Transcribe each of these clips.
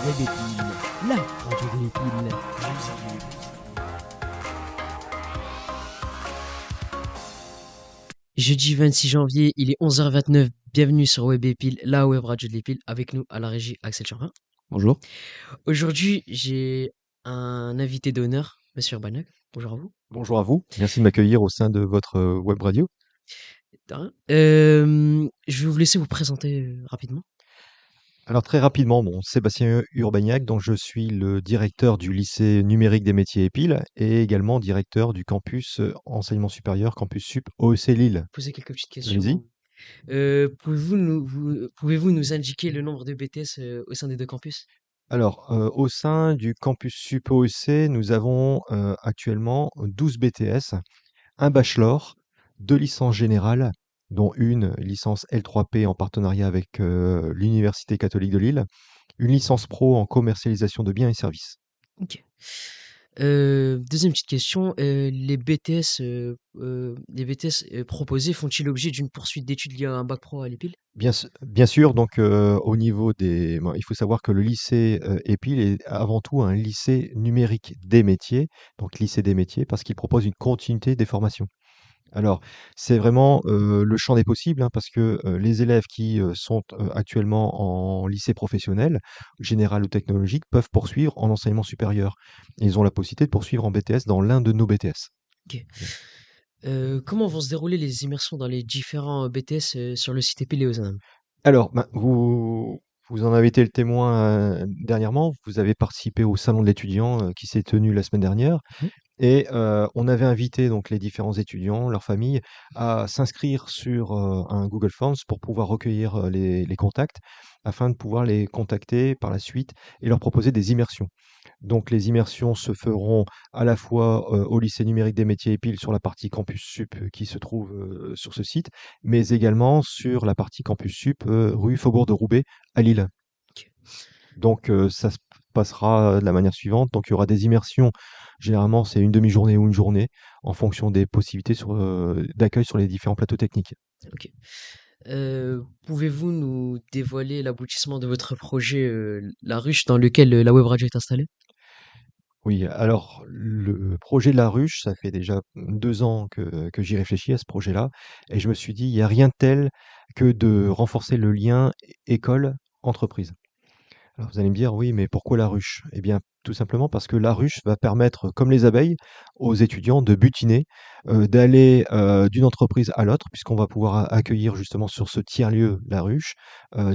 Web Épile, la radio de l'épile. Jeudi 26 janvier, il est 11h29. Bienvenue sur Web Épile, la web radio de l'épile. Avec nous à la régie Axel Champin. Bonjour. Aujourd'hui, j'ai un invité d'honneur, Monsieur Urbanek. Bonjour à vous. Bonjour à vous. Merci de m'accueillir au sein de votre web radio. De rien. Je vais vous laisser vous présenter rapidement. Alors très rapidement, Sébastien Urbagnac, donc je suis le directeur du lycée numérique des métiers Épile et également directeur du campus enseignement supérieur, campus sup OEC Lille. Poser quelques petites Allez-y. questions. Pouvez-vous nous indiquer le nombre de BTS au sein des deux campus? Alors, au sein du campus sup OEC, nous avons actuellement 12 BTS, un bachelor, 2 licences générales, dont une licence L3P en partenariat avec l'Université catholique de Lille, une licence pro en commercialisation de biens et services. Ok. Deuxième petite question, les BTS proposés font-ils l'objet d'une poursuite d'études liée à un bac pro à l'EPIL? Bien sûr, donc au niveau des il faut savoir que le lycée, EPIL est avant tout un lycée numérique des métiers, donc lycée des métiers parce qu'il propose une continuité des formations. Alors, c'est vraiment, le champ des possibles, hein, parce que, les élèves qui, sont, actuellement en lycée professionnel, général ou technologique, peuvent poursuivre en enseignement supérieur. Ils ont la possibilité de poursuivre en BTS dans l'un de nos BTS. Ok. Comment vont se dérouler les immersions dans les différents BTS sur le site EPIL et Ozanam? Alors, vous en avez été le témoin, dernièrement. Vous avez participé au salon de l'étudiant, qui s'est tenu la semaine dernière. Mhm. Et on avait invité donc les différents étudiants, leurs familles, à s'inscrire sur, un Google Forms pour pouvoir recueillir, les contacts, afin de pouvoir les contacter par la suite et leur proposer des immersions. Donc les immersions se feront à la fois, au lycée numérique des métiers Épile sur la partie campus sup, qui se trouve, sur ce site, mais également sur la partie campus sup, rue Faubourg de Roubaix à Lille. Ok. Donc ça se passera de la manière suivante. Donc il y aura des immersions, généralement c'est une demi-journée ou une journée, en fonction des possibilités d'accueil sur les différents plateaux techniques. Ok. Pouvez-vous nous dévoiler l'aboutissement de votre projet, La Ruche, dans lequel la web radio est installée? Oui, alors le projet de la ruche, ça fait déjà 2 ans que j'y réfléchis à ce projet-là et je me suis dit: «Il y a rien de tel que de renforcer le lien école-entreprise». Alors vous allez me dire: «Oui, mais pourquoi la ruche?» Eh bien, tout simplement parce que la ruche va permettre, comme les abeilles, aux étudiants de butiner, d'aller, d'une entreprise à l'autre, puisqu'on va pouvoir accueillir justement sur ce tiers-lieu, la ruche,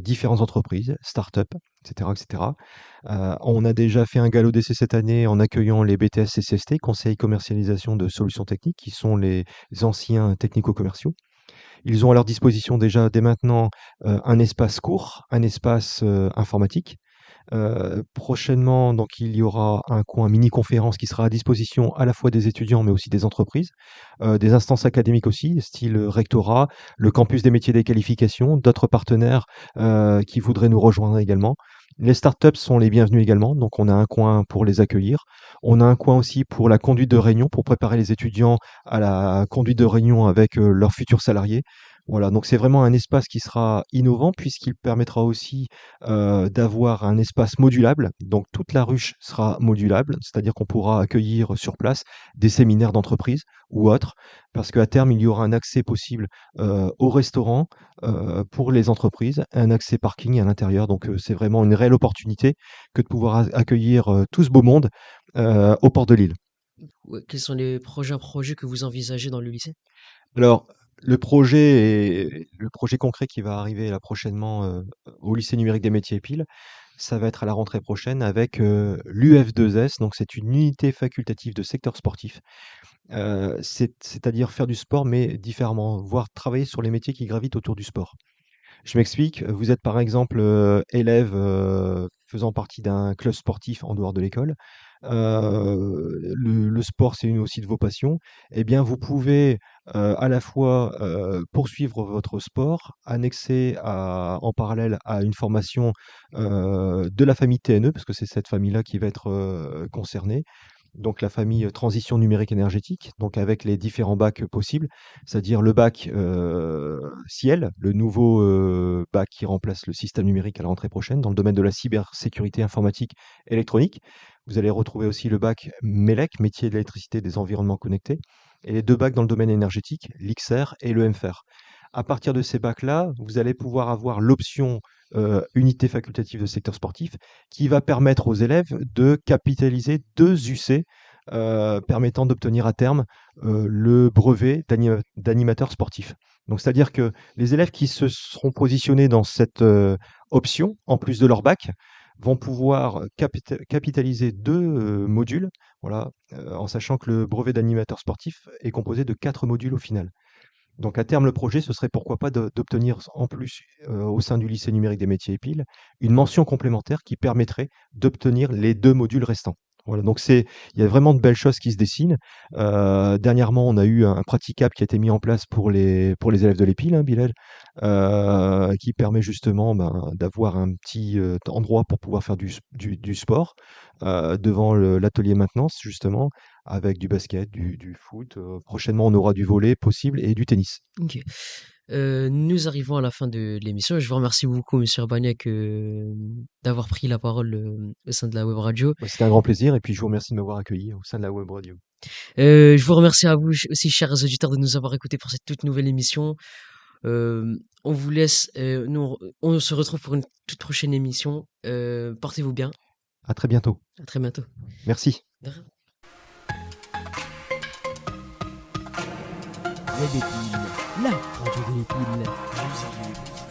différentes entreprises, start-up, et cetera, et cetera. On a déjà fait un galop d'essai cette année en accueillant les BTS CCST, Conseil commercialisation de solutions techniques, qui sont les anciens technico-commerciaux. Ils ont à leur disposition déjà dès maintenant, un espace cours, un espace, informatique. Prochainement, donc il y aura un coin mini-conférence qui sera à disposition à la fois des étudiants, mais aussi des entreprises, des instances académiques aussi, style, rectorat, le campus des métiers des qualifications, d'autres partenaires, qui voudraient nous rejoindre également. Les startups sont les bienvenus également, donc on a un coin pour les accueillir. On a un coin aussi pour la conduite de réunion, pour préparer les étudiants à la conduite de réunion avec, leurs futurs salariés. Voilà, donc c'est vraiment un espace qui sera innovant puisqu'il permettra aussi d'avoir un espace modulable. Donc toute la ruche sera modulable, c'est-à-dire qu'on pourra accueillir sur place des séminaires d'entreprise ou autres, parce qu'à terme, il y aura un accès possible au restaurant pour les entreprises, un accès parking à l'intérieur. Donc c'est vraiment une réelle opportunité que de pouvoir accueillir tout ce beau monde au port de Lille. Ouais, quels sont les prochains projets que vous envisagez dans le lycée? Alors, le projet concret qui va arriver là prochainement au lycée numérique des métiers Pile, ça va être à la rentrée prochaine avec, l'UF2S, donc c'est une unité facultative de secteur sportif. C'est-à-dire faire du sport, mais différemment, voire travailler sur les métiers qui gravitent autour du sport. Je m'explique, vous êtes par exemple, élève, faisant partie d'un club sportif en dehors de l'école, le sport, c'est une aussi de vos passions, eh bien vous pouvez, à la fois, poursuivre votre sport, annexer en parallèle à une formation, de la famille TNE, parce que c'est cette famille-là qui va être, concernée, donc la famille transition numérique énergétique, donc avec les différents bacs possibles, c'est-à-dire le bac Ciel, le nouveau bac qui remplace le système numérique à la rentrée prochaine dans le domaine de la cybersécurité informatique électronique. Vous allez retrouver aussi le bac MELEC, métier de l'électricité et des environnements connectés, et les deux bacs dans le domaine énergétique, l'XR et le MFR. À partir de ces bacs-là, vous allez pouvoir avoir l'option unité facultative de secteur sportif qui va permettre aux élèves de capitaliser 2 UC permettant d'obtenir à terme le brevet d'animateur sportif. Donc, c'est-à-dire que les élèves qui se seront positionnés dans cette option, en plus de leur bac, vont pouvoir capitaliser 2 modules, voilà, en sachant que le brevet d'animateur sportif est composé de 4 modules au final. Donc à terme, le projet, ce serait pourquoi pas d'obtenir en plus, au sein du lycée numérique des métiers et piles, une mention complémentaire qui permettrait d'obtenir les 2 modules restants. Voilà, donc il y a vraiment de belles choses qui se dessinent. Dernièrement, on a eu un praticable qui a été mis en place pour les élèves de l'EPIL, hein, Bilal, qui permet justement, ben, d'avoir un petit, endroit pour pouvoir faire du sport, devant l'atelier maintenance justement, avec du basket, du foot. Prochainement, on aura du volley possible et du tennis. Ok. Nous arrivons à la fin de l'émission. Je vous remercie beaucoup, Monsieur Urbaniak, d'avoir pris la parole au sein de la web radio. Ouais, c'était un grand plaisir et puis je vous remercie de m'avoir accueilli au sein de la web radio. Je vous remercie à vous aussi, chers auditeurs, de nous avoir écoutés pour cette toute nouvelle émission. On vous laisse, nous, on se retrouve pour une toute prochaine émission. Portez-vous bien. À très bientôt. À très bientôt. Merci. De rien. Web Épile, la radio de l'épile.